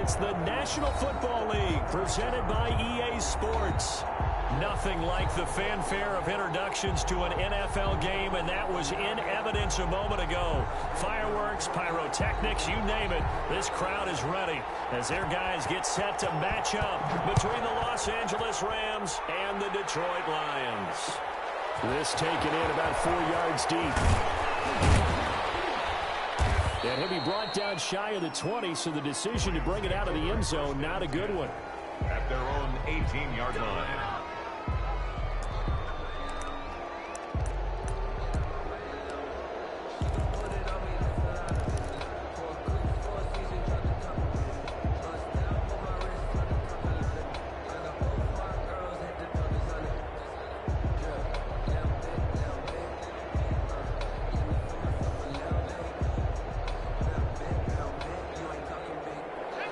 It's the National Football League presented by EA Sports. Nothing like the fanfare of introductions to an NFL game, and that was in evidence a moment ago. Fireworks, pyrotechnics, you name it. This crowd is ready as their guys get set to match up between the Los Angeles Rams and the Detroit Lions. This taken in about 4 yards deep. And he'll be brought down shy of the 20, so the decision to bring it out of the end zone, not a good one. At their own 18-yard line.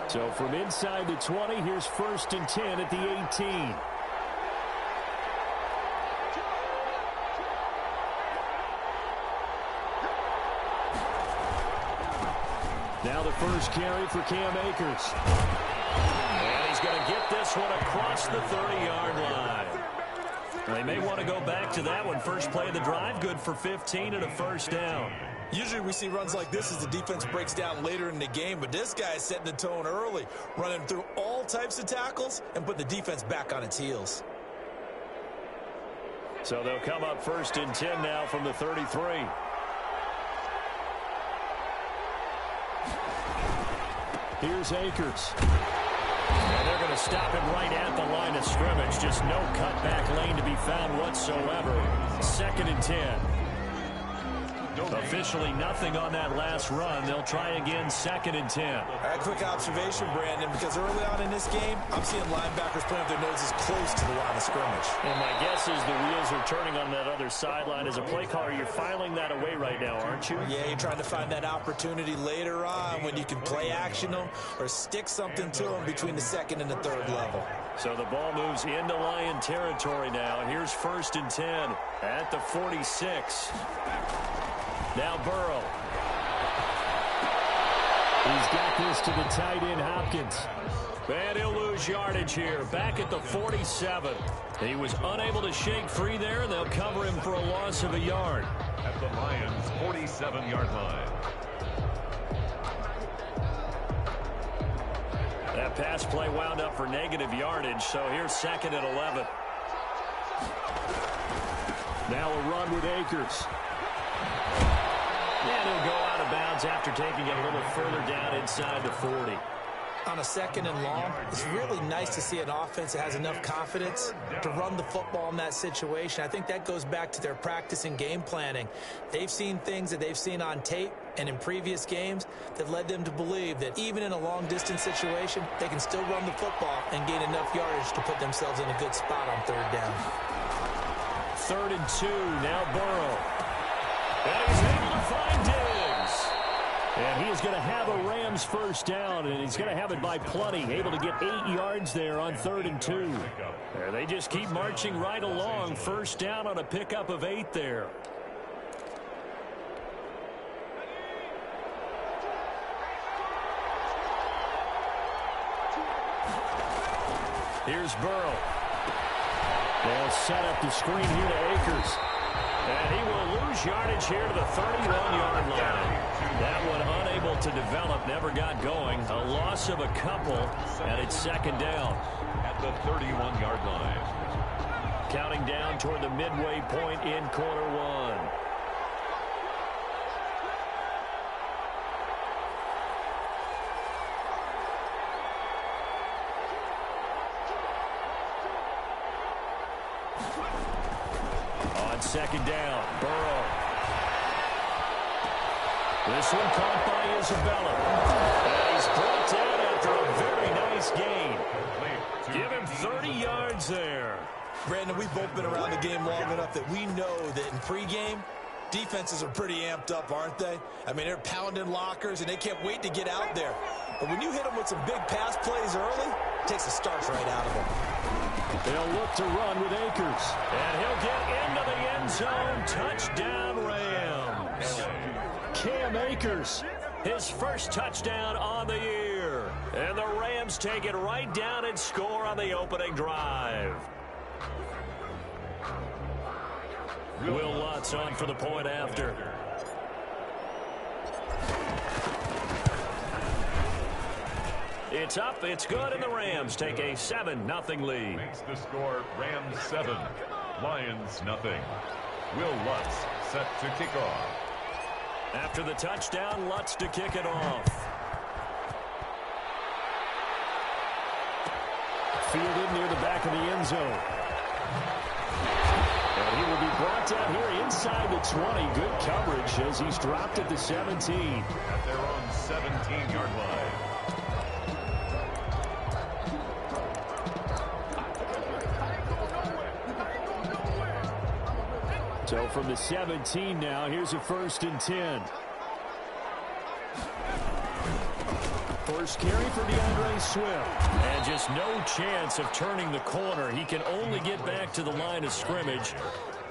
So from inside the 20, here's 1st and 10 at the 18. Now the first carry for Cam Akers. And he's going to get this one across the 30-yard line. They may want to go back to that one. First play of the drive, good for 15 and a first down. Usually we see runs like this as the defense breaks down later in the game, but this guy is setting the tone early, running through all types of tackles and put the defense back on its heels. So they'll come up 1st and 10 now from the 33. Here's Akers. And they're going to stop him right at the line of scrimmage. Just no cutback lane to be found whatsoever. 2nd and 10. Officially nothing on that last run. They'll try again, 2nd and 10. A quick observation, Brandon, because early on in this game, I'm seeing linebackers putting up their noses close to the line of scrimmage. And my guess is the wheels are turning on that other sideline. As a play caller, you're filing that away right now, aren't you? Yeah, you're trying to find that opportunity later on when you can play action them or stick something to them between the 2nd and the 3rd level. So the ball moves into Lion territory now. Here's 1st and 10 at the 46. Now Burrow. He's got this to the tight end, Hopkins. And he'll lose yardage here. Back at the 47. He was unable to shake free there, and they'll cover him for a loss of a yard. At the Lions' 47-yard line. That pass play wound up for negative yardage, so here's 2nd and 11. Now a run with Akers. And he'll go out of bounds after taking it a little further down inside the 40. On a 2nd and long, it's really nice to see an offense that has enough confidence to run the football in that situation. I think that goes back to their practice and game planning. They've seen things that they've seen on tape and in previous games that led them to believe that even in a long-distance situation, they can still run the football and gain enough yardage to put themselves in a good spot on 3rd down. 3rd and 2, now Burrow. And he's able to find Diggs. And he is going to have a Rams first down, and he's going to have it by plenty. Able to get 8 yards there on 3rd and 2. There, they just keep marching right along. First down on a pickup of 8 there. Here's Burrow. They'll set up the screen here to Akers. And he will lose yardage here to the 31-yard line. That one unable to develop, never got going. A loss of a couple, and it's 2nd down. At the 31-yard line. Counting down toward the midway point in quarter 1. On 2nd down, Burrow. This one caught by Isabella. And he's brought down after a very nice gain. Give him 30 yards there. Brandon, we've both been around the game long enough that we know that in pregame, defenses are pretty amped up, aren't they? I mean, they're pounding lockers, and they can't wait to get out there. But when you hit them with some big pass plays early, it takes the starch right out of them. They'll look to run with Akers. And he'll get into the end zone. Touchdown, Rams. Cam Akers, his first touchdown on the year. And the Rams take it right down and score on the opening drive. Will Lutz on for the point after. It's up, it's good, and the Rams take a 7-0 lead. Makes the score Rams 7, Lions nothing. Will Lutz set to kick off. After the touchdown, Lutz to kick it off. Fielded near the back of the end zone. And he will be brought down here inside the 20. Good coverage as he's dropped at the 17. At their own 17-yard line. So from the 17 now, here's a 1st and 10. First carry for DeAndre Swift. And just no chance of turning the corner. He can only get back to the line of scrimmage.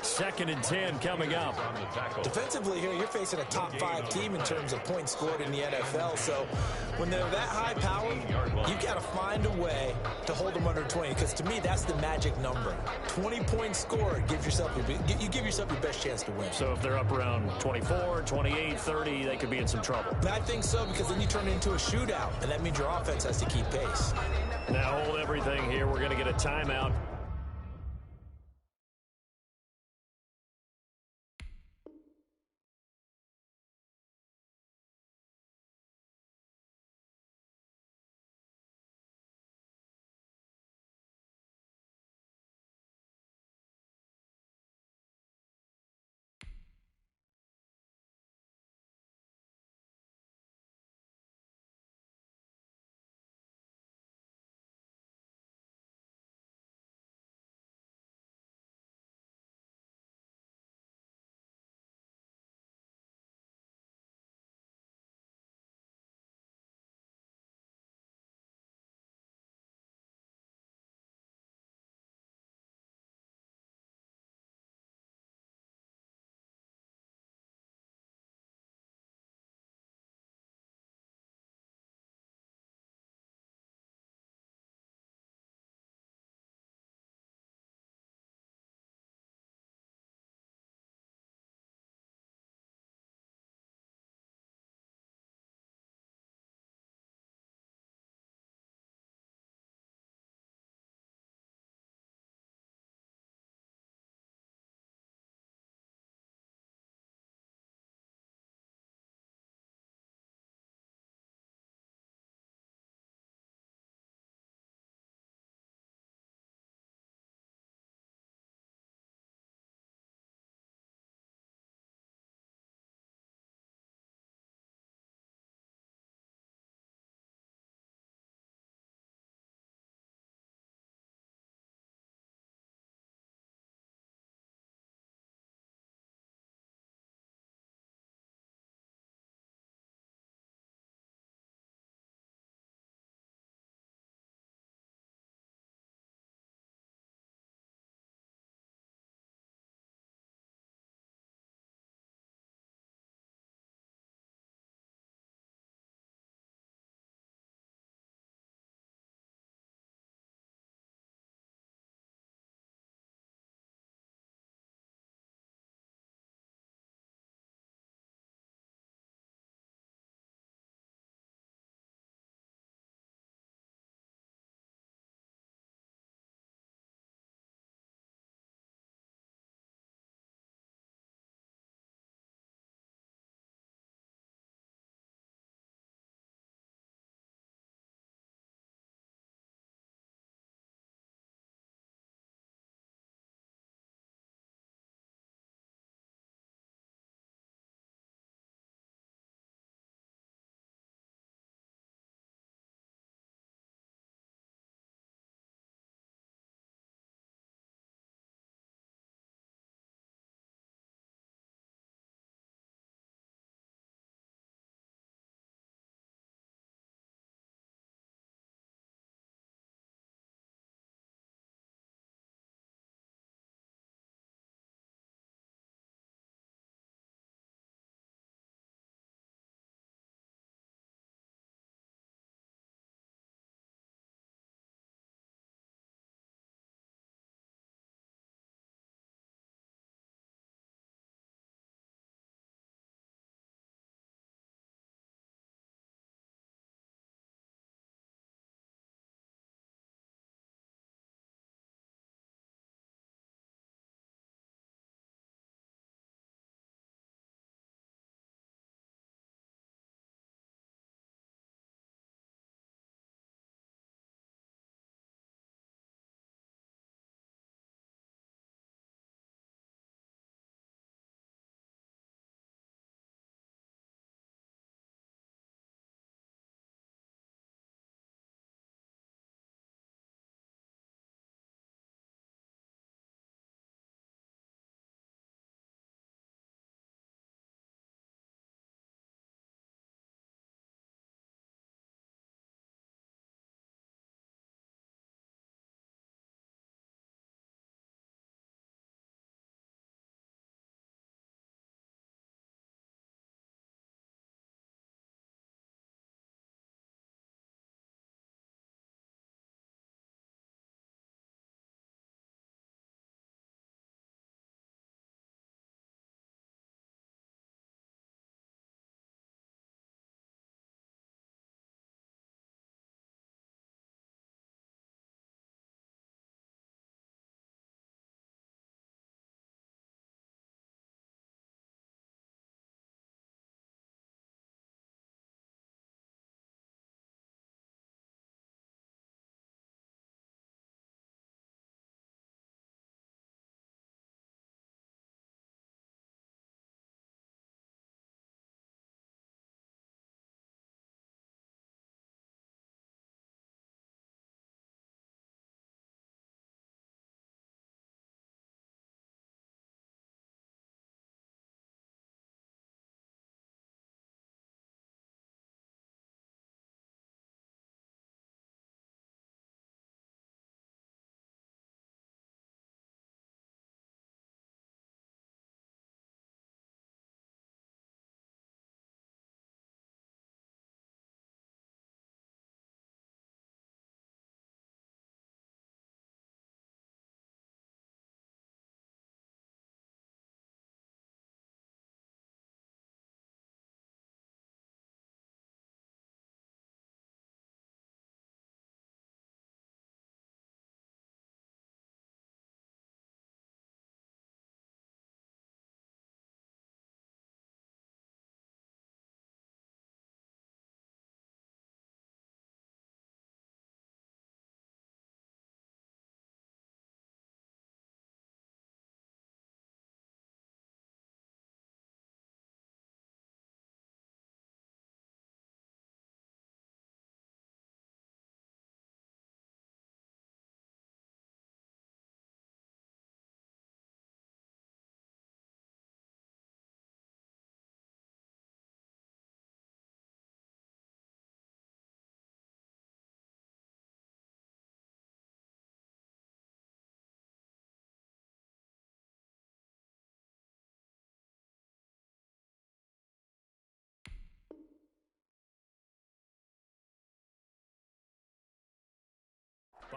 2nd and 10 coming up. Defensively here, you're facing a top 5 team in terms of points scored in the NFL. So when they're that high powered, you've got to find a way to hold them under 20. Because to me, that's the magic number. 20 points scored, you give yourself your best chance to win. So if they're up around 24, 28, 30, they could be in some trouble. I think so, because then you turn it into a shootout, and that means your offense has to keep pace. Now hold everything here. We're going to get a timeout.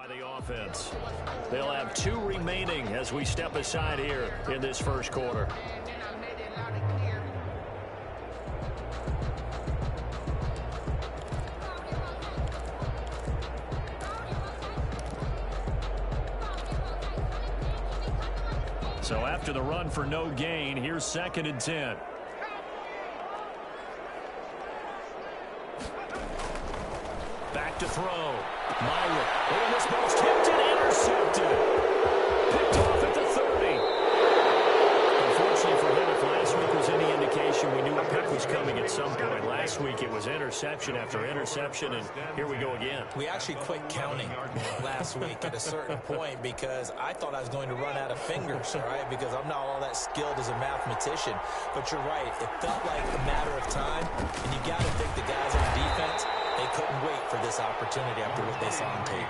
By the offense. They'll have 2 remaining as we step aside here in this first quarter. So after the run for no gain, here's 2nd and 10. Back to throw. Myrick. Oh, this ball's tipped and intercepted. Picked off at the 30. Unfortunately for him, if last week was any indication, we knew a pick was coming at some point. Last week it was interception after interception, and here we go again. We actually quit counting last week at a certain point because I thought I was going to run out of fingers, all right, because I'm not all that skilled as a mathematician. But you're right. It felt like a matter of time, and you got to think the guys on defense, they couldn't wait for this opportunity after what they saw on tape.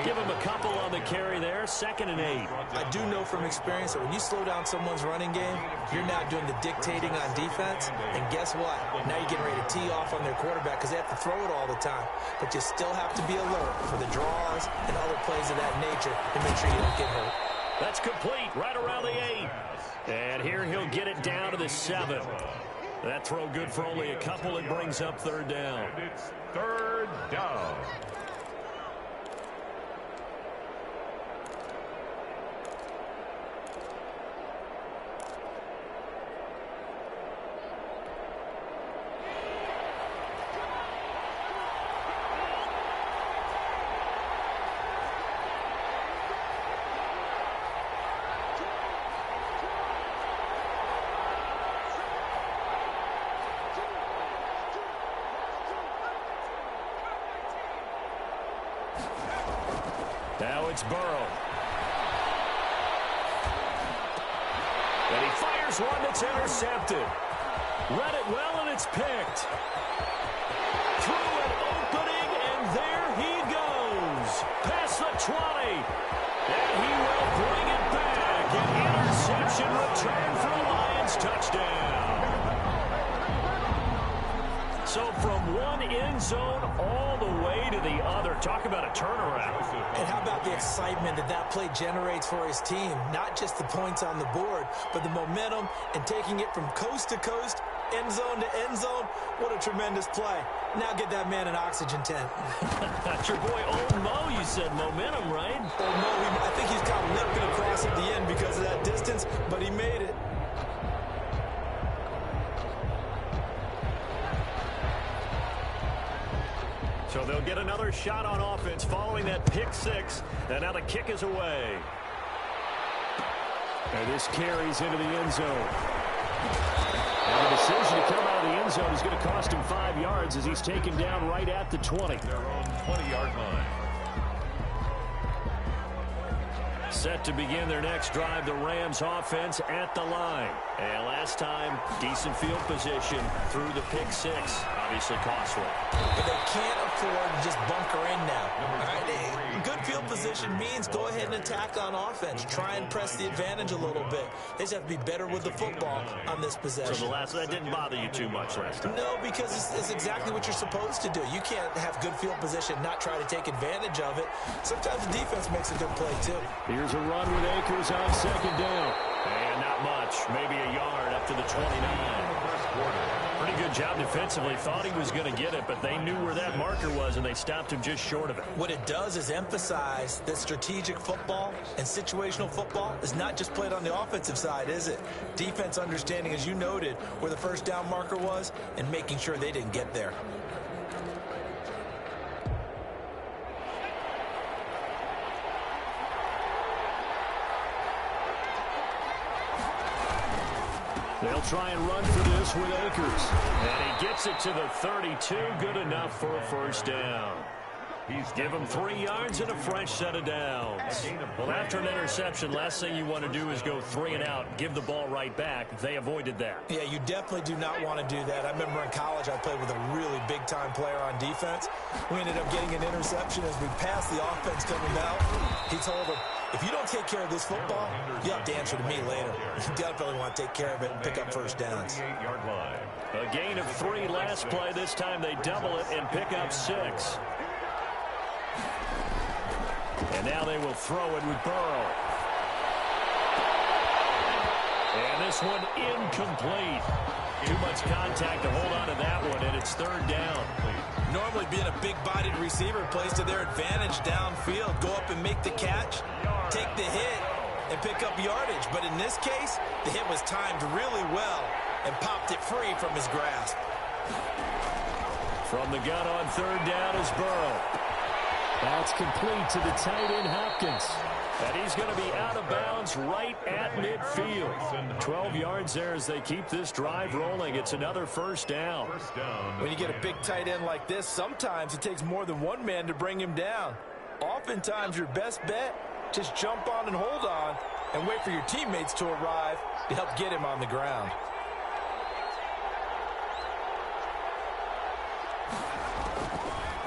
Give them a couple on the carry there, 2nd and 8. I do know from experience that when you slow down someone's running game, you're now doing the dictating on defense, and guess what? Now you're getting ready to tee off on their quarterback because they have to throw it all the time. But you still have to be alert for the draws and other plays of that nature to make sure you don't get hurt. That's complete right around the 8. And here he'll get it down to the 7. That throw good for only a couple. It brings up 3rd down. And it's 3rd down. Now it's Burrow. And he fires one that's intercepted. Read it well, and it's picked. Through an opening, and there he goes. Past the 20. And he will bring it back. An interception return for a Lions touchdown. So from one end zone all the way to the other. Talk about a turnaround. And how about the excitement that that play generates for his team? Not just the points on the board, but the momentum and taking it from coast to coast, end zone to end zone. What a tremendous play. Now get that man an oxygen tent. That's your boy Old Mo, you said. Momentum, right? Old Mo, I think he's kind of limping across at the end because of that distance, but he made it. So they'll get another shot on offense following that pick 6. And now the kick is away. And this carries into the end zone. And the decision to come out of the end zone is going to cost him 5 yards as he's taken down right at the 20. Their own 20-yard line. Set to begin their next drive, the Rams offense at the line. And last time, decent field position through the pick 6. Obviously costly. But they can't afford to just bunker in now. All right? Good field position means go ahead and attack on offense. Try and press the advantage a little bit. They just have to be better with the football on this possession. So that didn't bother you too much last time? No, because it's exactly what you're supposed to do. You can't have good field position, not try to take advantage of it. Sometimes the defense makes a good play, too. Here's a run with Akers on 2nd down. And not much. Maybe a yard up to the 29. Pretty good job defensively. Thought he was going to get it, but they knew where that marker was, and they stopped him just short of it. What it does is emphasize that strategic football and situational football is not just played on the offensive side, is it? Defense understanding, as you noted, where the first down marker was and making sure they didn't get there. They'll try and run for this with Akers. And he gets it to the 32. Good enough for a first down. Give him 3 yards and a fresh set of downs. Well, after an interception, last thing you want to do is go 3 and out, give the ball right back. They avoided that. Yeah, you definitely do not want to do that. I remember in college I played with a really big-time player on defense. We ended up getting an interception as we passed the offense coming out. He told him, if you don't take care of this football, you have to answer to me later. You definitely want to take care of it and pick up first downs. A gain of 3 last play. This time they double it and pick up 6. And now they will throw it with Burrow. And this one incomplete. Too much contact to hold on to that one, and it's third down. Normally being a big-bodied receiver plays to their advantage downfield. Go up and make the catch, take the hit, and pick up yardage. But in this case, the hit was timed really well and popped it free from his grasp. From the gun on third down is Burrow. That's complete to the tight end, Hopkins. And he's going to be out of bounds right at midfield. 12 yards there as they keep this drive rolling. It's another first down. When you get a big tight end like this, sometimes it takes more than one man to bring him down. Oftentimes, your best bet, just jump on and hold on and wait for your teammates to arrive to help get him on the ground.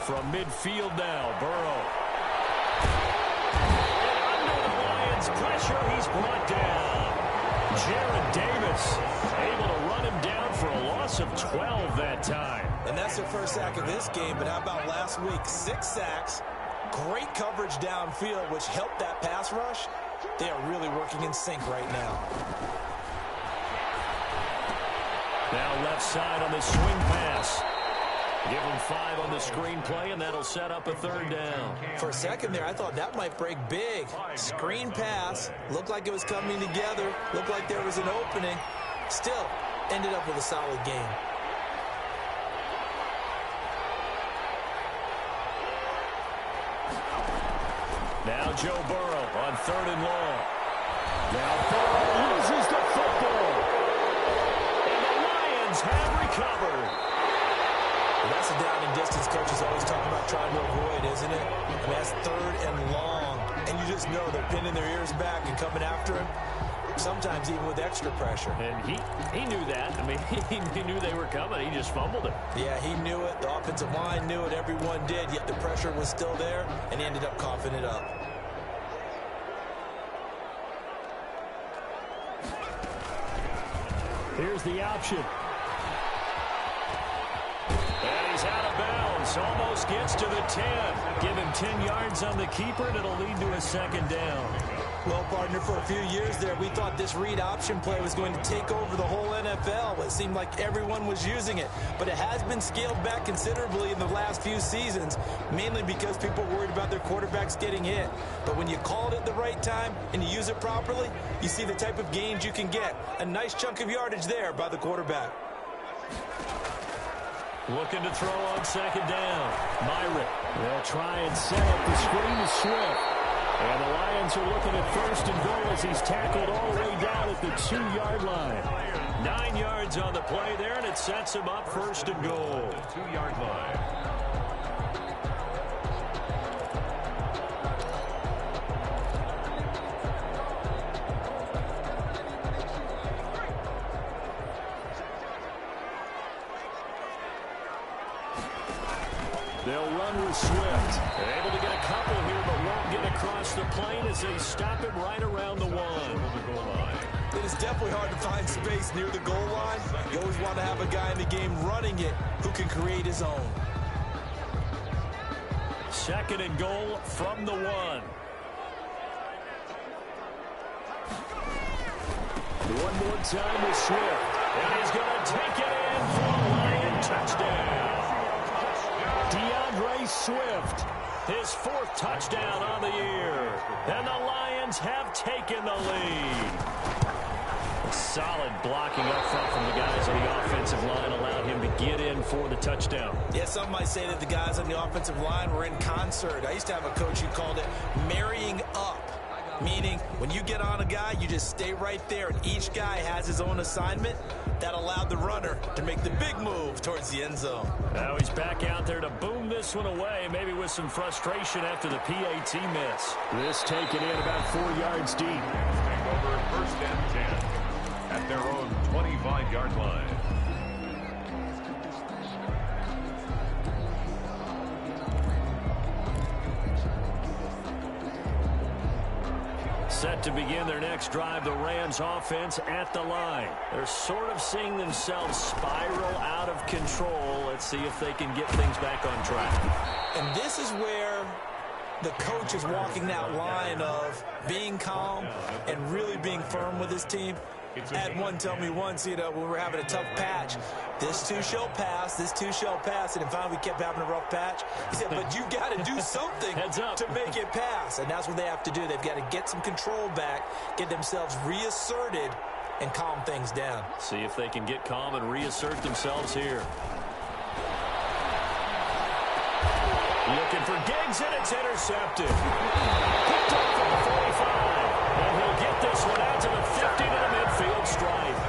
From midfield now, Burrow. Pressure, he's brought down. Jared Davis able to run him down for a loss of 12 that time. And that's their first sack of this game, but how about last week? 6 sacks, great coverage downfield, which helped that pass rush. They are really working in sync right now. Now left side on the swing pass. Give him 5 on the screenplay, and that'll set up a third down. For a second there, I thought that might break big. Screen pass, looked like it was coming together, looked like there was an opening. Still, ended up with a solid game. Now Joe Burrow on third and long. Now Burrow loses the football. And the Lions have recovered. That's a down and distance coaches always talking about trying to avoid, isn't it? I mean, that's third and long. And you just know they're pinning their ears back and coming after him, sometimes even with extra pressure. And he knew that. I mean, he knew they were coming. He just fumbled it. Yeah, he knew it. The offensive line knew it. Everyone did, yet the pressure was still there, and he ended up coughing it up. Here's the option. And he's out of bounds. Almost gets to the 10. Give him 10 yards on the keeper, and it'll lead to a second down. Well, partner, for a few years there, we thought this read option play was going to take over the whole NFL. It seemed like everyone was using it. But it has been scaled back considerably in the last few seasons, mainly because people are worried about their quarterbacks getting hit. But when you call it at the right time and you use it properly, you see the type of gains you can get. A nice chunk of yardage there by the quarterback. Looking to throw on second down. Myrick will try and set up the screen to Swift. And the Lions are looking at first and goal as he's tackled all the way down at the 2-yard line. 9 yards on the play there, and it sets him up first and goal. 2-yard line. They'll run with Swift. They're able to get a couple here, but won't get across the plane as they stop him right around the 1. It is definitely hard to find space near the goal line. You always want to have a guy in the game running it who can create his own. Second and goal from the 1. One more time with Swift. And he's going to take it in for a Lion touchdown. DeAndre Swift, his 4th touchdown on the year. And the Lions have taken the lead. Solid blocking up front from the guys on the offensive line allowed him to get in for the touchdown. Yeah, some might say that the guys on the offensive line were in concert. I used to have a coach who called it marrying up. Meaning, when you get on a guy, you just stay right there, and each guy has his own assignment. That allowed the runner to make the big move towards the end zone. Now he's back out there to boom this one away, maybe with some frustration after the PAT miss. This taken in about 4 yards deep. Take over first and 10 at their own 25-yard line. Set to begin their next drive, the Rams offense at the line. They're sort of seeing themselves spiral out of control. Let's see if they can get things back on track. And this is where the coach is walking that line of being calm and really being firm with his team. Had one tell me once, when we were having a tough patch, this too shall pass, this too shall pass. And finally we kept having a rough patch. He said, but you got to do something to make it pass. And that's what they have to do. They've got to get some control back, get themselves reasserted, and calm things down. See if they can get calm and reassert themselves here. Looking for Diggs, and it's intercepted. Picked up from the 45. And he'll get this one out to the 50 to the midfield stripe.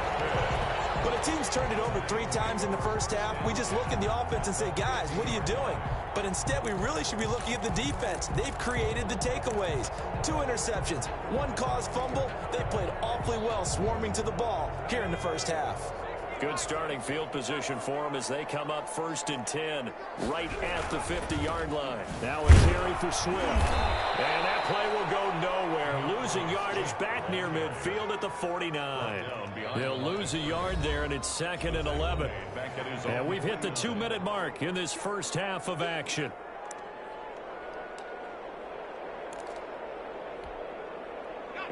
When a team's turned it over 3 times in the first half, we just look at the offense and say, guys, what are you doing? But instead, we really should be looking at the defense. They've created the takeaways. 2 interceptions, 1 caused fumble. They played awfully well swarming to the ball here in the first half. Good starting field position for them as they come up 1st and 10 right at the 50-yard line. Now a carry for Swift. And that play will go nowhere. Losing yardage back near midfield at the 49. They'll lose a yard there, and it's 2nd and 11. And we've hit the 2-minute mark in this first half of action.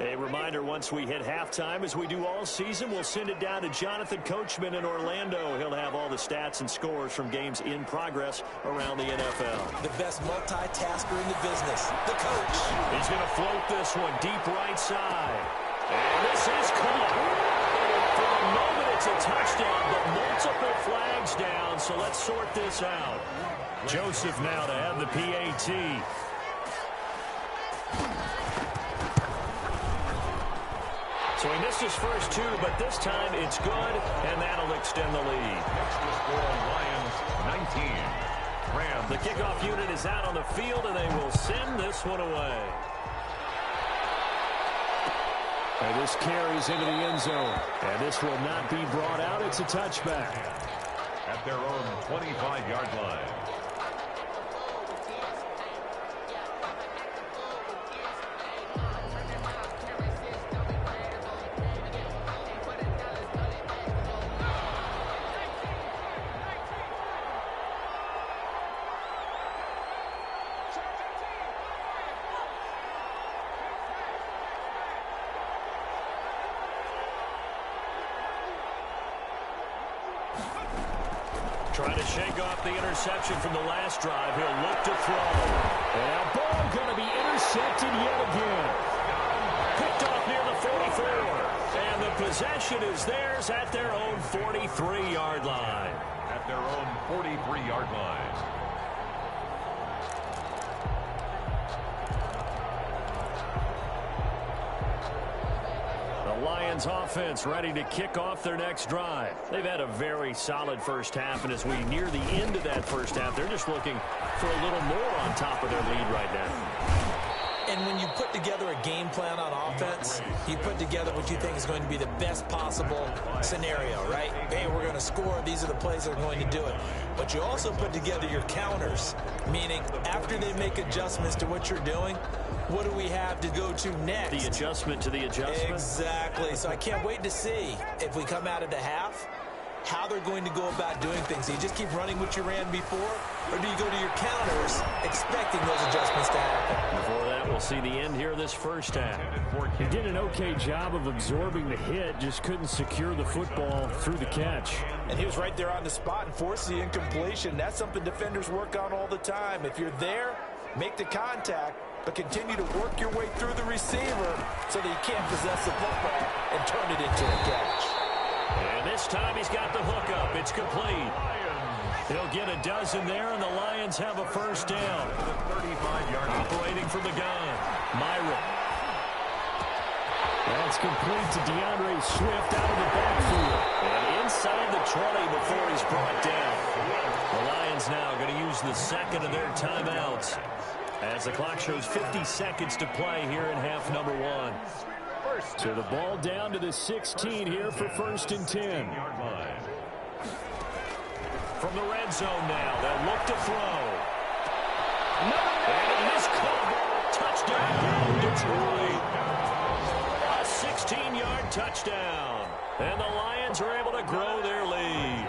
A reminder, once we hit halftime, as we do all season, we'll send it down to Jonathan Coachman in Orlando. He'll have all the stats and scores from games in progress around the NFL. The best multitasker in the business, the coach. He's going to float this one deep right side. And this is caught. For the moment, it's a touchdown, but multiple flags down, so let's sort this out. Joseph now to have the PAT. So he missed his first 2, but this time it's good, and that'll extend the lead. Extra score, Lions 19. Rams. The kickoff unit is out on the field, and they will send this one away. And this carries into the end zone. And this will not be brought out. It's a touchback. At their own 25-yard line. Trying to shake off the interception from the last drive. He'll look to throw. And that ball going to be intercepted yet again. Picked off near the 44. And the possession is theirs at their own 43-yard line. At their own 43-yard line. The Lions offense ready to kick off their next drive. They've had a very solid first half, and as we near the end of that first half, they're just looking for a little more on top of their lead right now. And when you put together a game plan on offense, you put together what you think is going to be the best possible scenario, right? Hey, we're going to score. These are the plays that are going to do it. But you also put together your counters, meaning after they make adjustments to what you're doing, what do we have to go to next? The adjustment to the adjustment? Exactly. So I can't wait to see if we come out of the half, how they're going to go about doing things. Do you just keep running what you ran before, or do you go to your counters expecting those adjustments to happen? Before that, we'll see the end here of this first half. He did an okay job of absorbing the hit, just couldn't secure the football through the catch. And he was right there on the spot and forced the incompletion. That's something defenders work on all the time. If you're there, make the contact, but continue to work your way through the receiver so that he can't possess the football and turn it into a catch. And this time he's got the hook up. It's complete. He'll get a dozen there, and the Lions have a first down. 35-yard operating from the gun. Myron. That's complete to DeAndre Swift out of the backfield. And inside the 20 before he's brought down. The Lions now going to use the second of their timeouts as the clock shows 50 seconds to play here in half number 1. So the ball down to the 16 here for 1st and 10. From the red zone now, they'll look to throw. And this caught. Touchdown, Detroit. A 16-yard touchdown. And the Lions are able to grow their lead.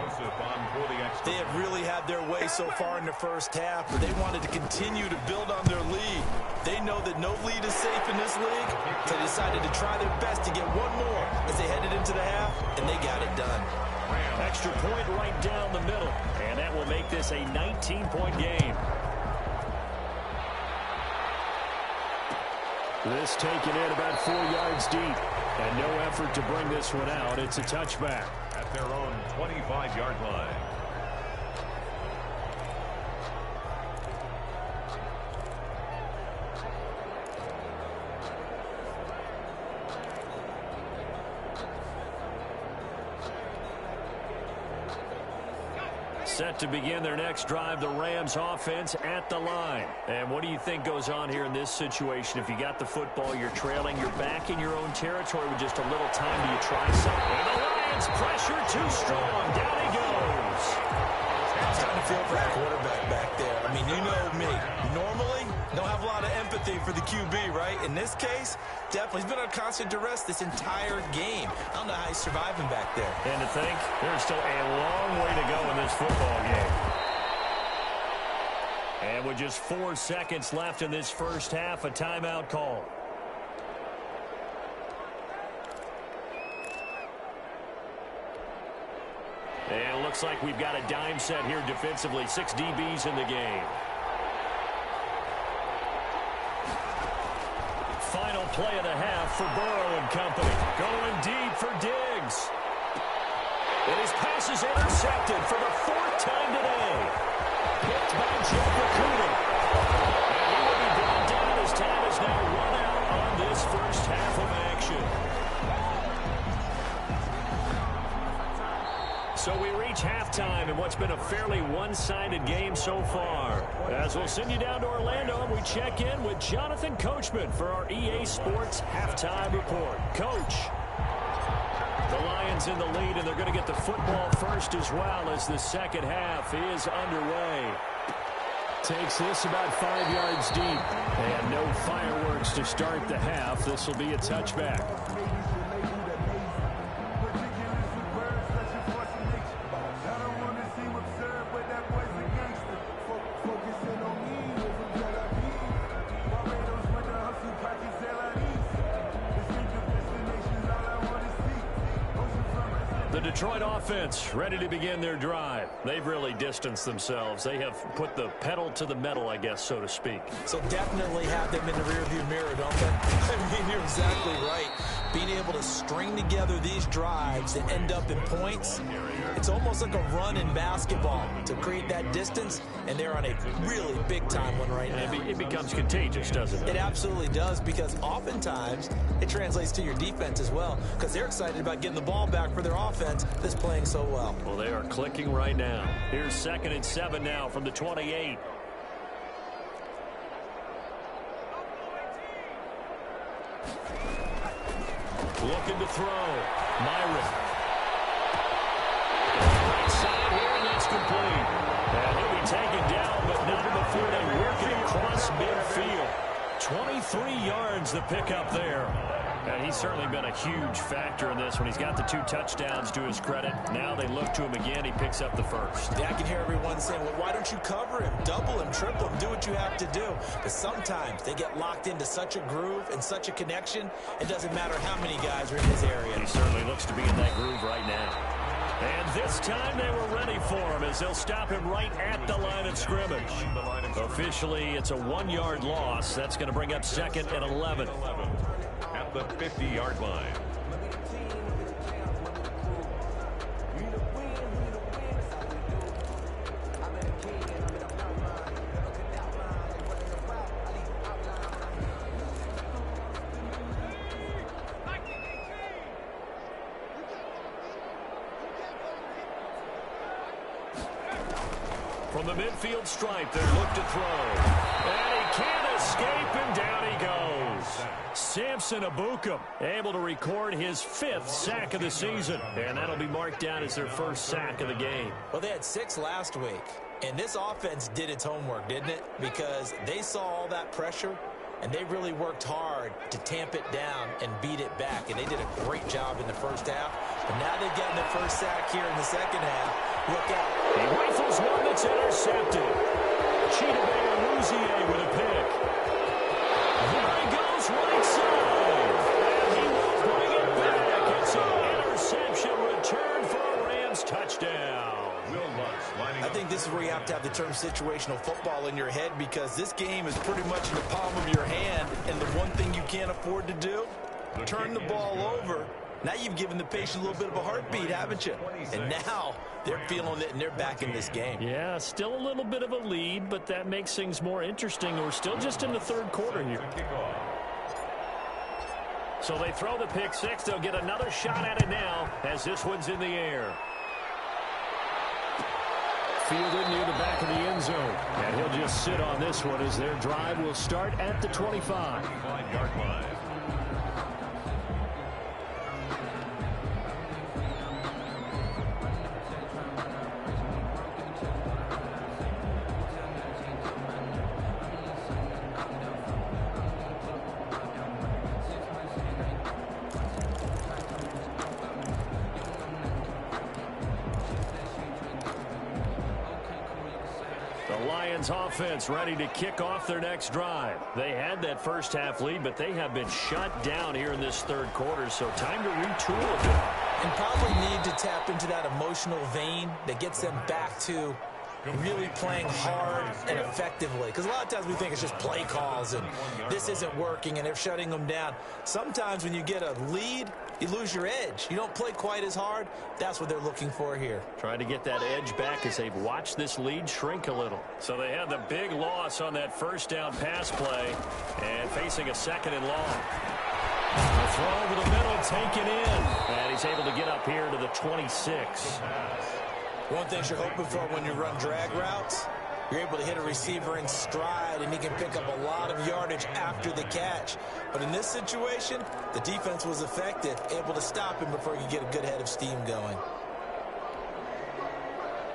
They have really had their way so far in the first half, but they wanted to continue to build on their lead. They know that no lead is safe in this league, so they decided to try their best to get one more as they headed into the half, and they got it done. Extra point right down the middle, and that will make this a 19-point game. This taken in about 4 yards deep, and no effort to bring this one out. It's a touchback. At their own 25-yard line. Set to begin their next drive, the Rams offense at the line. And what do you think goes on here in this situation? If you got the football, you're trailing, you're back in your own territory with just a little time. Do you try something? And the Lions pressure too strong. Down he goes. It's time to feel for that quarterback back there. I mean, you know me. Normally, don't have a lot of empathy for the QB, right? In this case, definitely. He's been on constant duress this entire game. I don't know how he's surviving back there. And to think, there's still a long way to go in this football game. And with just 4 seconds left in this first half, a timeout call. And it looks like we've got a dime set here defensively. 6 DBs in the game. Final play of the half for Burrow and company. Going deep for Diggs. And his pass is intercepted for the 4th time today. Picked by Joe Bakuda. And he will be brought down as time is now run out on this first half of action. So we reach halftime in what's been a fairly one-sided game so far. As we'll send you down to Orlando, we check in with Jonathan Coachman for our EA Sports Halftime Report. Coach, the Lions in the lead, and they're going to get the football first as well as the second half is underway. Takes this about 5 yards deep, and no fireworks to start the half. This will be a touchback. Detroit offense ready to begin their drive. They've really distanced themselves. They have put the pedal to the metal, I guess, so to speak. So definitely have them in the rearview mirror, don't they? I mean, you're exactly right. Being able to string together these drives that end up in points, it's almost like a run in basketball to create that distance, and they're on a really big-time one right now. It becomes contagious, doesn't it? It absolutely does, because oftentimes it translates to your defense as well, because they're excited about getting the ball back for their offense that's playing so well. Well, they are clicking right now. Here's 2nd and 7 now from the 28. Looking to throw. Myron. Right side here, and that's complete. And he'll be taken down, but not before they work it across midfield. 23 yards the pickup there. And he's certainly been a huge factor in this when he's got the 2 touchdowns to his credit. Now they look to him again. He picks up the first. Yeah, I can hear everyone saying, well, why don't you cover him, double him, triple him, do what you have to do. But sometimes they get locked into such a groove and such a connection, it doesn't matter how many guys are in his area. He certainly looks to be in that groove right now. And this time they were ready for him as they'll stop him right at the line of scrimmage. Officially, it's a 1-yard loss. That's going to bring up 2nd and 11. At the 50-yard line. From the midfield stripe, they look to throw. And he can't escape, and down he goes. Samson Abukum able to record his 5th sack of the season. And that'll be marked down as their first sack of the game. Well, they had 6 last week. And this offense did its homework, didn't it? Because they saw all that pressure, and they really worked hard to tamp it down and beat it back. And they did a great job in the first half. But now they've gotten their first sack here in the second half. Look out. He rifles one that's intercepted. Chidobe with a pick. There he goes right side. And he will bring it back. It's an interception return for a Rams touchdown. I think this is where you have to have the term situational football in your head, because this game is pretty much in the palm of your hand, and the one thing you can't afford to do, turn the ball over. Now you've given the patient a little bit of a heartbeat, haven't you? And now they're feeling it, and they're back in this game. Yeah, still a little bit of a lead, but that makes things more interesting. We're still just in the third quarter here. So they throw the pick six. They'll get another shot at it now as this one's in the air. Fielded near the back of the end zone. And he'll just sit on this one as their drive will start at the 25. 5-yard line. Offense ready to kick off their next drive. They had that first half lead, but they have been shut down here in this third quarter, so time to retool a bit. And probably need to tap into that emotional vein that gets them back to really playing hard and effectively. Because a lot of times we think it's just play calls and this isn't working and they're shutting them down. Sometimes when you get a lead, you lose your edge. You don't play quite as hard. That's what they're looking for here. Trying to get that edge back as they've watched this lead shrink a little. So they had the big loss on that first down pass play and facing a second and long. The throw over the middle, taken in. And he's able to get up here to the 26. One thing you're hoping for when you run drag routes, you're able to hit a receiver in stride, and he can pick up a lot of yardage after the catch. But in this situation, the defense was effective, able to stop him before he could get a good head of steam going.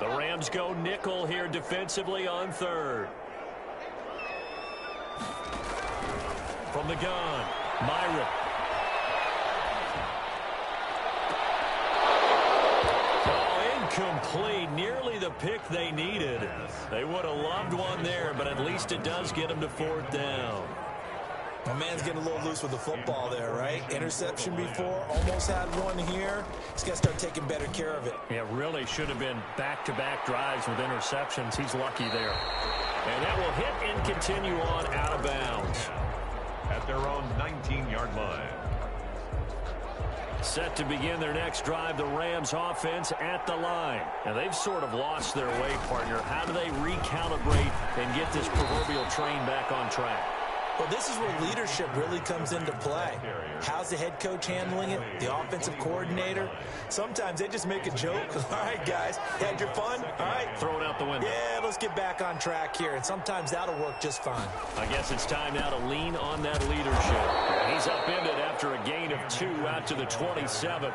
The Rams go nickel here defensively on third. From the gun, Myrick. Complete, nearly the pick they needed. They would have loved one there, but at least it does get them to fourth down. My man's getting a little loose with the football there, right? Interception before, almost had one here. He's got to start taking better care of it. Yeah, really should have been back-to-back drives with interceptions. He's lucky there. And that will hit and continue on out of bounds. At their own 19-yard line. Set to begin their next drive, the Rams offense at the line. And they've sort of lost their way, partner. How do they recalibrate and get this proverbial train back on track? Well, this is where leadership really comes into play. How's the head coach handling it? The offensive coordinator? Sometimes they just make a joke. All right, guys, had your fun? All right. Throw it out the window. Yeah, let's get back on track here. And sometimes that'll work just fine. I guess it's time now to lean on that leadership. He's upended after a gain of 2 out to the 27.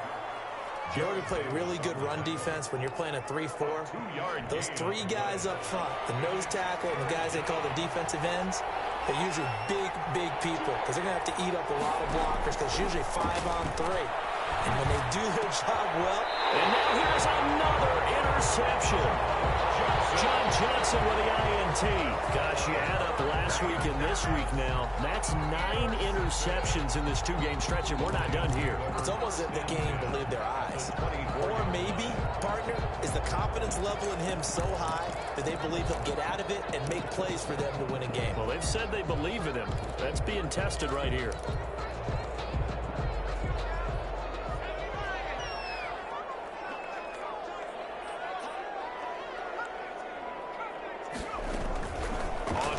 Georgia played really good run defense when you're playing a 3-4. Those three guys up front, the nose tackle and the guys they call the defensive ends, they're usually big people because they're going to have to eat up a lot of blockers because it's usually 5-on-3. And when they do their job well. And now here's another interception. John Johnson with the INT. Gosh, you add up last week and this week now. That's 9 interceptions in this 2-game stretch, and we're not done here. It's almost as if they can't even believe their eyes. Or maybe, partner, is the confidence level in him so high that they believe he'll get out of it and make plays for them to win a game. Well, they've said they believe in him. That's being tested right here.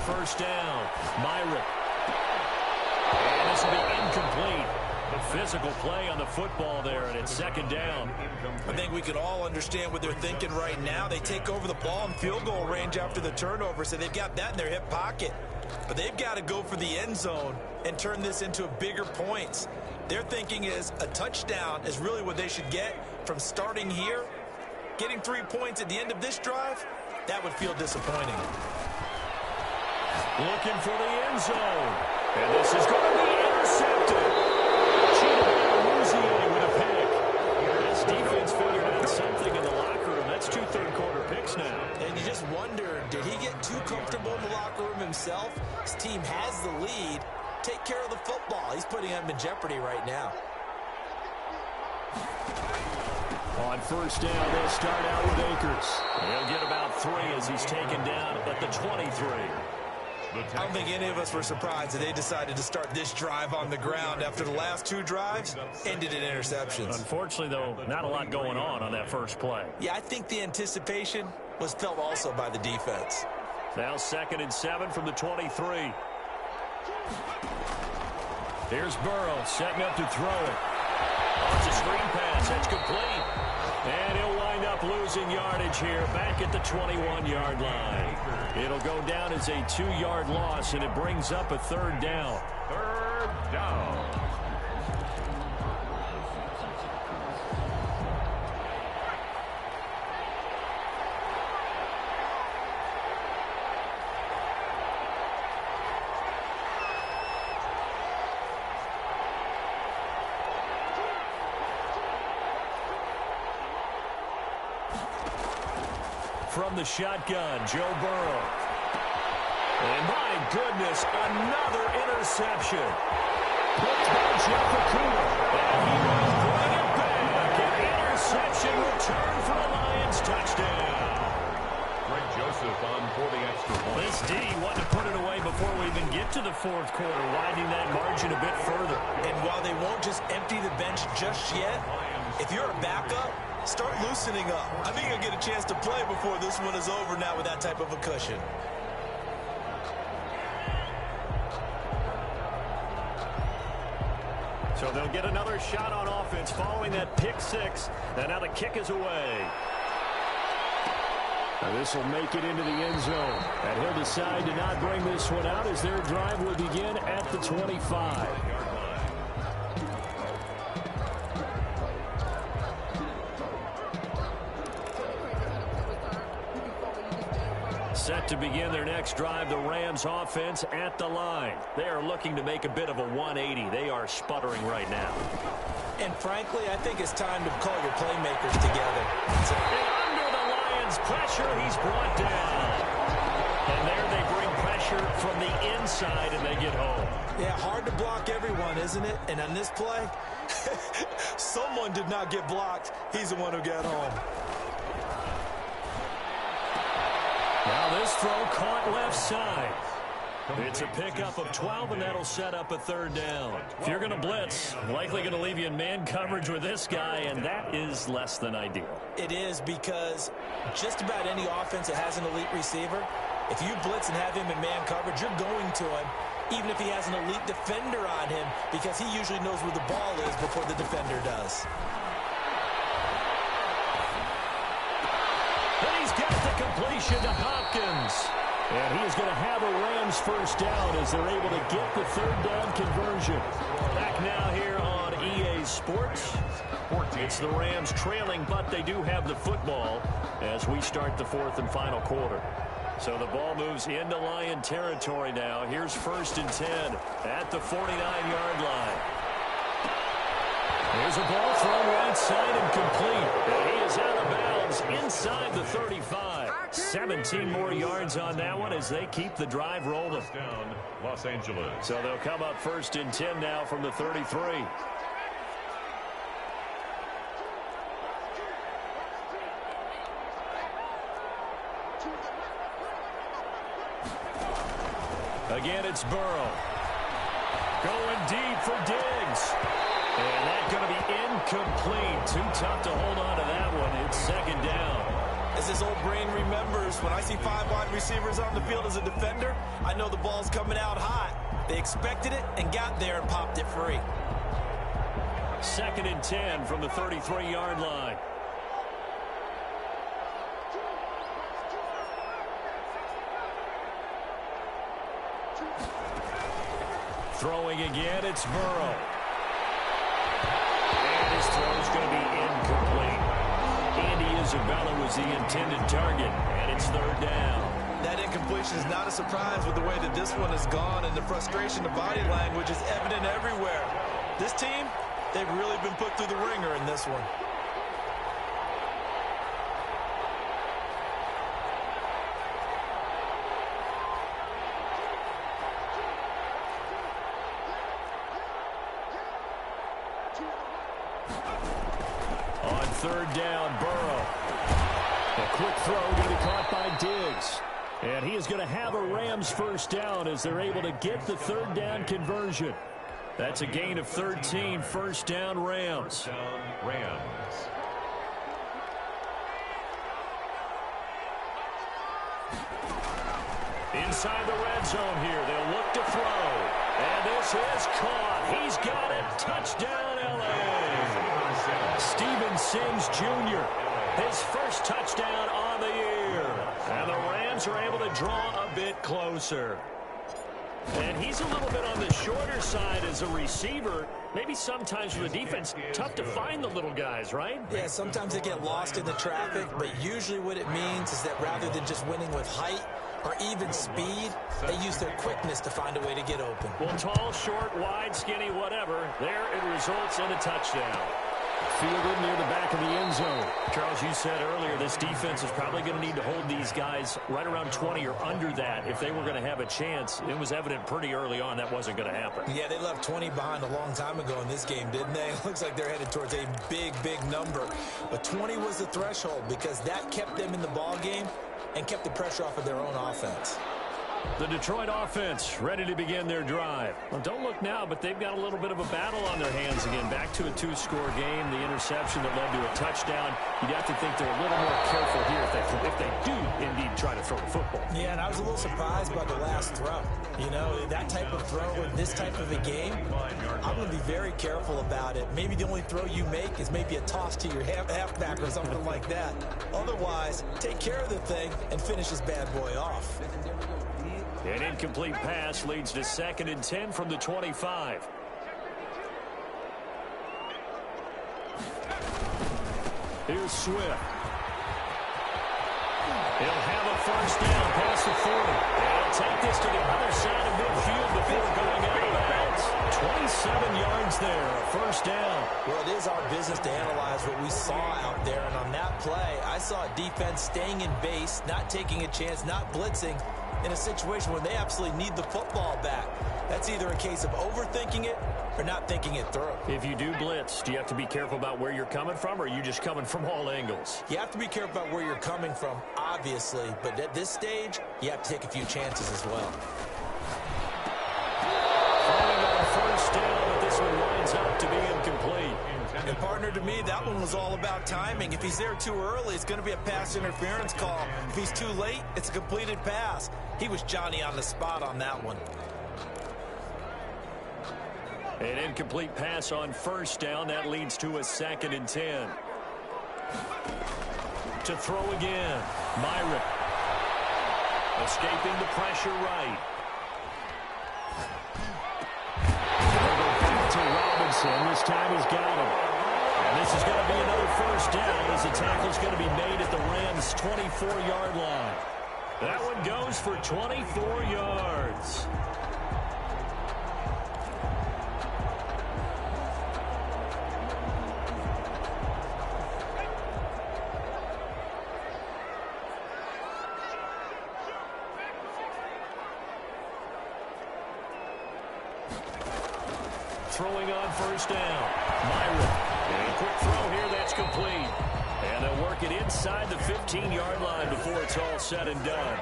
First down, Myrick. And this will be incomplete. The physical play on the football there, and it's second down. I think we can all understand what they're thinking right now. They take over the ball in field goal range after the turnover, so they've got that in their hip pocket. But they've got to go for the end zone and turn this into bigger points. Their thinking is a touchdown is really what they should get from starting here. Getting 3 points at the end of this drive, that would feel disappointing. Looking for the end zone. And this is going to be intercepted. Chidobe with a pick. This defense figured out something in the locker room. That's 2 third jeopardy right now. On first down, they'll start out with Akers. He'll get about 3 as he's taken down at the 23. I don't think any of us were surprised that they decided to start this drive on the ground after the last 2 drives ended in interceptions. Unfortunately, though, not a lot going on that first play. Yeah, I think the anticipation was felt also by the defense. Now 2nd and 7 from the 23. Here's Burrow setting up to throw it. Oh, it's a screen pass. That's complete. And he'll wind up losing yardage here back at the 21-yard line. It'll go down as a 2-yard loss, and it brings up a 3rd down. 3rd down. From the shotgun, Joe Burrow. And my goodness, another interception. Picked by Jeff Okudah. And he will bring it back. An interception return for a Lions touchdown. Greg Joseph on for the extra point. This D wanted to put it away before we even get to the 4th quarter, widening that margin a bit further. And while they won't just empty the bench just yet, if you're a backup, start loosening up. I think you'll get a chance to play before this one is over now with that type of a cushion. So they'll get another shot on offense following that pick 6. And now the kick is away. Now this will make it into the end zone. And he'll decide to not bring this one out as their drive will begin at the 25. Set to begin their next drive, the Rams offense at the line. They are looking to make a bit of a 180. They are sputtering right now. And frankly, I think it's time to call your playmakers together. And under the Lions' pressure, he's brought down. And there they bring pressure from the inside, and they get home. Yeah, hard to block everyone, isn't it? And on this play, someone did not get blocked. He's the one who got home. Now this throw caught left side. It's a pickup of 12, and that'll set up a 3rd down. If you're going to blitz, likely going to leave you in man coverage with this guy, and that is less than ideal. It is, because just about any offense that has an elite receiver, if you blitz and have him in man coverage, you're going to him, even if he has an elite defender on him, because he usually knows where the ball is before the defender does. And he's got the completion to Hopkins. And he is going to have a Rams 1st down as they're able to get the 3rd down conversion. Back now here on EA Sports. It's the Rams trailing, but they do have the football as we start the 4th and final quarter. So the ball moves into Lion territory now. Here's 1st and 10 at the 49-yard line. Here's a ball thrown right side and complete. And he is out of bounds inside the 35. 17 more yards on that one as they keep the drive rolling. Down, Los Angeles. So they'll come up 1st and 10 now from the 33. Again, it's Burrow. Going deep for Diggs. And that's going to be incomplete. Too tough to hold on to that one. It's 2nd down. As this old brain remembers, when I see 5 wide receivers on the field as a defender, I know the ball's coming out hot. They expected it and got there and popped it free. 2nd and 10 from the 33-yard line. Throwing again, it's Burrow. And his throw's going to be incomplete. Andy Isabella was the intended target, and it's 3rd down. That incompletion is not a surprise with the way that this one has gone, and the frustration of body language is evident everywhere. This team, they've really been put through the ringer in this one. On third down, Burrow. A quick throw going to be caught by Diggs. And he is going to have a Rams first down as they're able to get the third down conversion. That's a gain of 13, first down Rams. Inside the red zone here, they'll look to throw. And this is caught. He's got it. Touchdown, L.A. Steven Sims Jr., his first touchdown on the year. And the Rams are able to draw a bit closer. And he's a little bit on the shorter side as a receiver. Maybe sometimes for the defense, tough to find the little guys, right? Yeah, sometimes they get lost in the traffic, but usually what it means is that rather than just winning with height or even speed, they use their quickness to find a way to get open. Well, tall, short, wide, skinny, whatever, there it results in a touchdown. Fielded near the back of the end zone. Charles, you said earlier this defense is probably going to need to hold these guys right around 20 or under that if they were going to have a chance. It was evident pretty early on that wasn't going to happen. Yeah, they left 20 behind a long time ago in this game, didn't they? It looks like they're headed towards a big, big number. But 20 was the threshold because that kept them in the ball game and kept the pressure off of their own offense. The Detroit offense ready to begin their drive. Well, don't look now, but they've got a little bit of a battle on their hands again. Back to a two-score game. The interception that led to a touchdown. You'd have to think they're a little more careful here if they do indeed try to throw the football. Yeah, and I was a little surprised by the last throw. You know, that type of throw in this type of a game, I'm going to be very careful about it. Maybe the only throw you make is maybe a toss to your halfback or something like that. Otherwise, take care of the thing and finish this bad boy off. An incomplete pass leads to 2nd and 10 from the 25. Here's Swift. He'll have a first down past the 40. And he'll take this to the other side of midfield before going out of bounds. 27 yards there, a first down. Well, it is our business to analyze what we saw out there. And on that play, I saw a defense staying in base, not taking a chance, not blitzing, in a situation where they absolutely need the football back. That's either a case of overthinking it or not thinking it through. If you do blitz, do you have to be careful about where you're coming from, or are you just coming from all angles? You have to be careful about where you're coming from, obviously, but at this stage, you have to take a few chances as well. Falling on first down, but this one winds up to be incomplete. And partner, to me, that one was all about timing. If he's there too early, it's going to be a pass interference call. If he's too late, it's a completed pass. He was Johnny on the spot on that one. An incomplete pass on first down. That leads to a 2nd and 10. To throw again. Myrick. Escaping the pressure right. To Robinson. This time he's got him. And this is going to be another first down as the tackle's going to be made at the Rams' 24-yard line. That one goes for 24 yards. Throwing on first down. Myrick. And a quick throw here, that's complete. And they'll work it inside the 15-yard line before it's all said and done.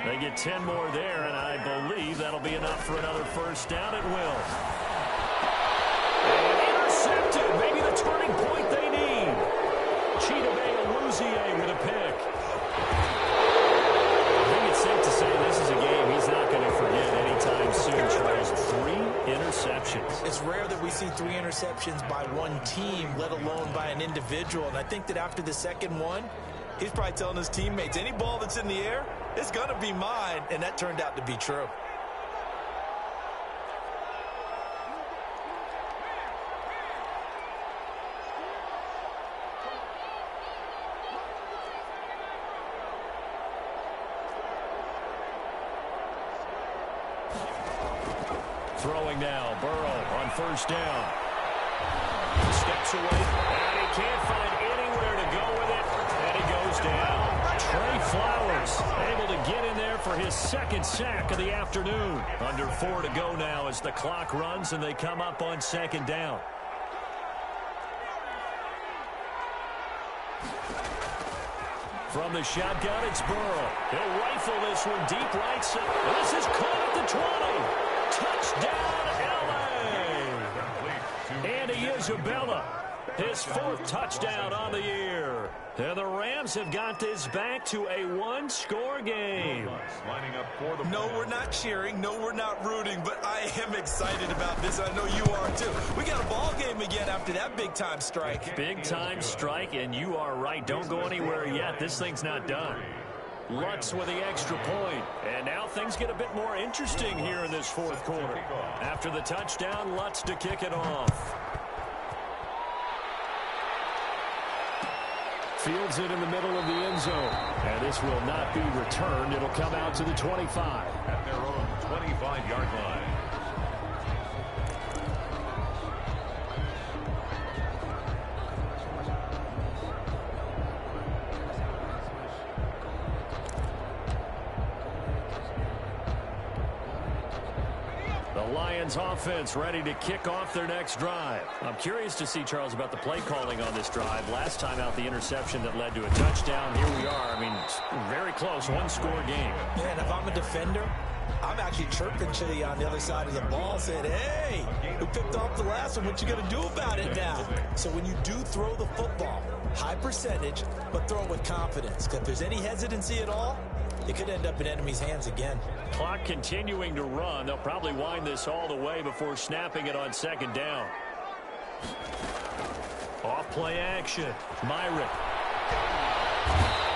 They get 10 more there, and I believe that'll be enough for another first down. It will. And intercepted. Maybe the turning point they need. Chidobe Awuzie with a pick. I think it's safe to say this is a game he's not going to forget anytime soon, Charles. 3 interceptions. It's rare that we see 3 interceptions by one team, let alone by an individual. And I think that after the second one, he's probably telling his teammates, any ball that's in the air, it's going to be mine. And that turned out to be true. Throwing now, Burrow on first down. Steps away, and he can't find anywhere to go with it, and he goes down. Trey Flowers able to get in there for his 2nd sack of the afternoon. Under 4 to go now as the clock runs and they come up on 2nd down. From the shotgun, it's Burrow. He'll rifle this one deep right side. This is caught at the 20. Touchdown, L.A. Andy Isabella, his 4th touchdown on the year. And the Rams have got this back to a 1-score game. No, we're not cheering. No, we're not rooting. But I am excited about this. I know you are, too. We got a ball game again after that big-time strike. Big-time strike, and you are right. Don't go anywhere yet. This thing's not done. Lutz with the extra point. And now things get a bit more interesting here in this 4th quarter. After the touchdown, Lutz to kick it off. Fields it in the middle of the end zone. And this will not be returned. It'll come out to the 25. At their own 25-yard line. The Lions offense ready to kick off their next drive. I'm curious to see, Charles, about the play calling on this drive. Last time out, the interception that led to a touchdown. Here we are. I mean, it's very close, 1-score game. Man, if I'm a defender, I'm actually chirping Chitty on the other side of the ball, saying, hey, we picked off the last one. What you going to do about it now? So when you do throw the football, high percentage, but throw it with confidence. Because if there's any hesitancy at all, it could end up in enemy's hands again. Clock continuing to run. They'll probably wind this all the way before snapping it on 2nd down. Off play action. Myrick.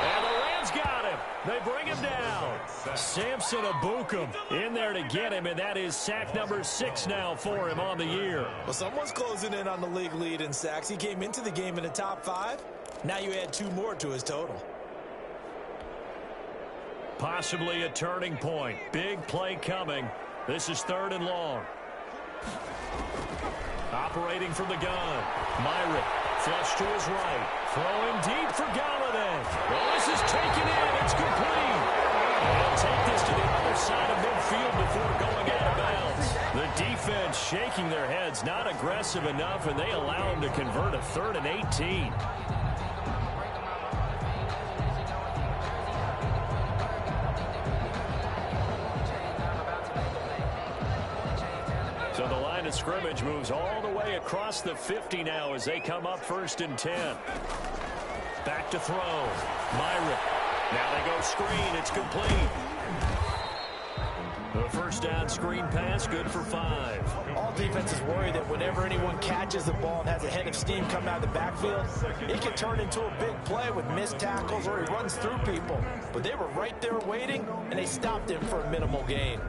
And the Rams got him. They bring him down. Samson Abukum in there to get him, and that is sack number 6 now for him on the year. Well, someone's closing in on the league lead in sacks. He came into the game in the top 5. Now you add 2 more to his total. Possibly a turning point. Big play coming. This is 3rd and long. Operating from the gun. Myrick, flush to his right. Throwing deep for Galladay. Well, this is taken in. It's complete. And take this to the other side of midfield before going out of bounds. The defense shaking their heads, not aggressive enough, and they allow him to convert a 3rd and 18. So the line of scrimmage moves all the way across the 50 now as they come up 1st and 10. Back to throw. Myrick. Now they go screen. It's complete. The 1st down screen pass, good for 5. All defenses worry that whenever anyone catches the ball and has a head of steam coming out of the backfield, it can turn into a big play with missed tackles or he runs through people. But they were right there waiting, and they stopped him for a minimal gain.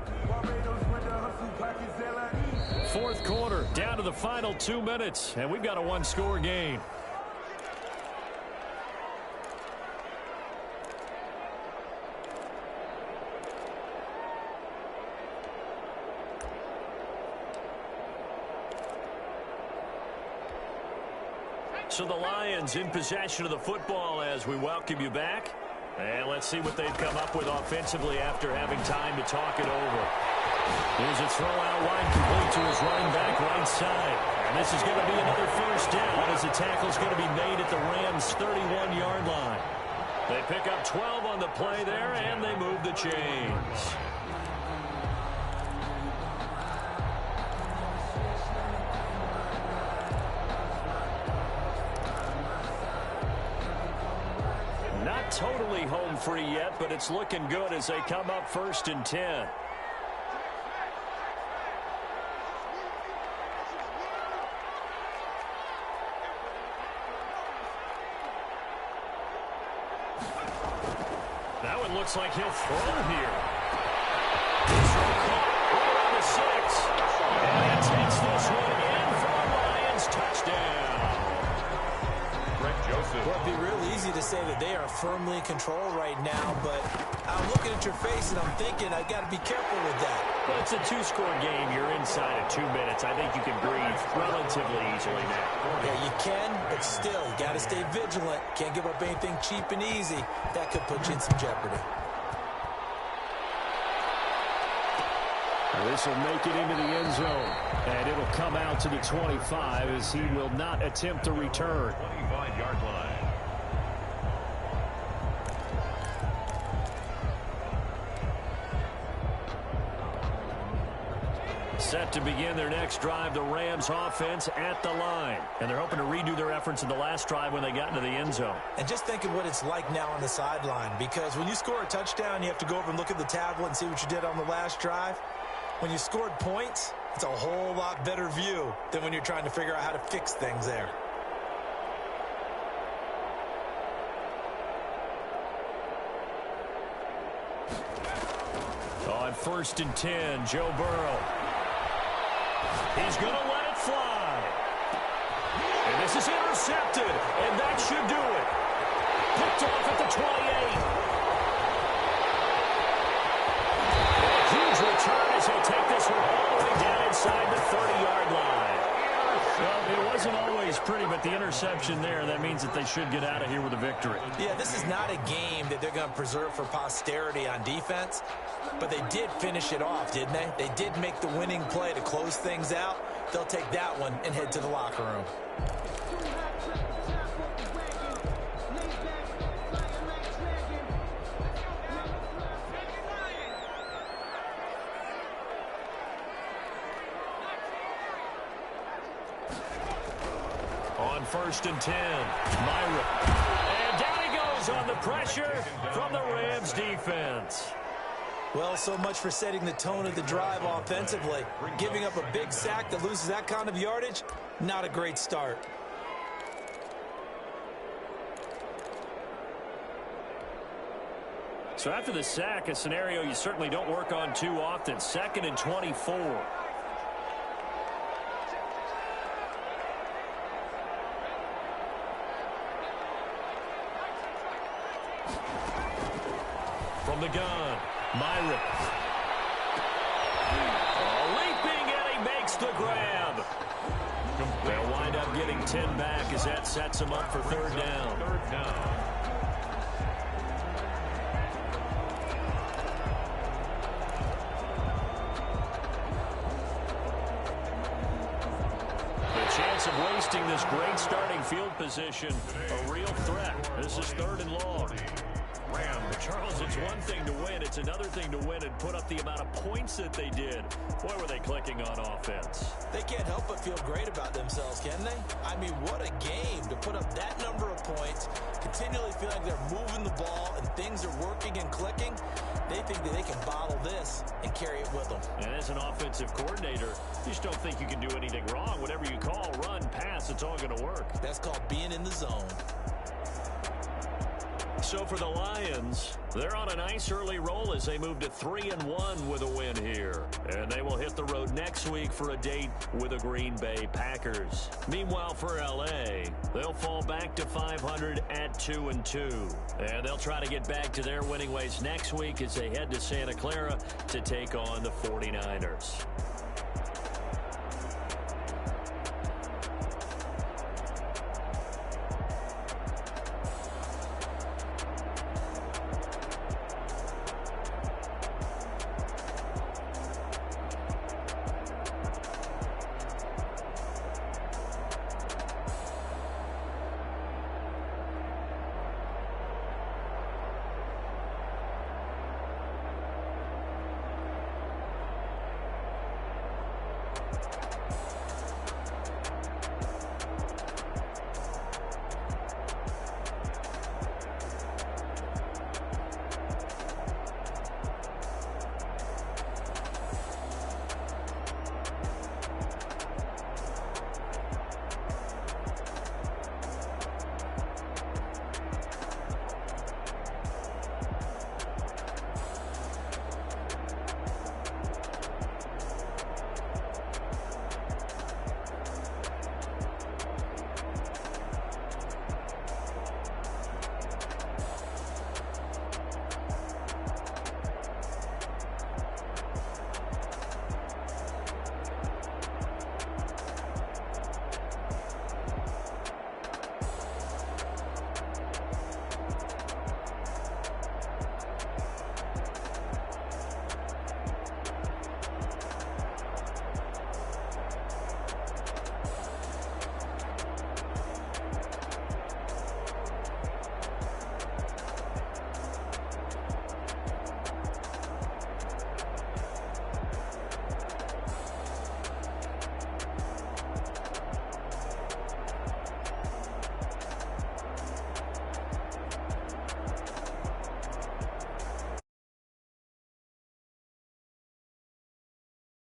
4th quarter, down to the final 2 minutes, and we've got a 1-score game. So the Lions in possession of the football as we welcome you back. And let's see what they've come up with offensively after having time to talk it over. Here's a throw out wide, complete to his running back right side. And this is going to be another 1st down as the tackle's going to be made at the Rams' 31-yard line. They pick up 12 on the play there, and they move the chains. Not totally home free yet, but it's looking good as they come up 1st and 10. That one looks like he'll throw here. Right around the 6. And he takes this one in for a Lions touchdown. Well, it'd be real easy to say that they are firmly in control right now, but I'm looking at your face and I'm thinking I've got to be careful with that. Well, it's a 2-score game. You're inside of 2 minutes. I think you can breathe relatively easily now. Yeah, you can, but still, you got to stay vigilant. Can't give up anything cheap and easy. That could put you in some jeopardy. This will make it into the end zone, and it'll come out to the 25 as he will not attempt to return. 25-yard line. Set to begin their next drive, the Rams offense at the line. And they're hoping to redo their efforts in the last drive when they got into the end zone. And just think of what it's like now on the sideline, because when you score a touchdown, you have to go over and look at the tablet and see what you did on the last drive. When you scored points, it's a whole lot better view than when you're trying to figure out how to fix things there. On 1st and 10, Joe Burrow. He's going to let it fly. And this is intercepted, and that should do it. Picked off at the 28. A huge return as he'll take this one all the way down inside the 30-yard line. Well, it wasn't always pretty, but the interception there, that means that they should get out of here with a victory. Yeah, this is not a game that they're going to preserve for posterity on defense, but they did finish it off, didn't they? They did make the winning play to close things out. They'll take that one and head to the locker room. On 1st and 10, Myra. And down he goes on the pressure from the Rams defense. Well, so much for setting the tone of the drive offensively. Giving up a big sack that loses that kind of yardage, not a great start. So after the sack, a scenario you certainly don't work on too often. 2nd and 24. From the gun, Myrick. Leaping, and he makes the grab. They'll wind up getting 10 back as that sets him up for 3rd down. The chance of wasting this great starting field position, a real threat. This is 3rd and long. Charles, it's one thing to win. It's another thing to win and put up the amount of points that they did. Boy, were they clicking on offense. They can't help but feel great about themselves, can they? I mean, what a game to put up that number of points, continually feel like they're moving the ball and things are working and clicking. They think that they can bottle this and carry it with them. And as an offensive coordinator, you just don't think you can do anything wrong. Whatever you call, run, pass, it's all going to work. That's called being in the zone. So for the Lions, they're on a nice early roll as they move to 3-1 with a win here. And they will hit the road next week for a date with the Green Bay Packers. Meanwhile, for L.A., they'll fall back to 500 at 2-2. And they'll try to get back to their winning ways next week as they head to Santa Clara to take on the 49ers.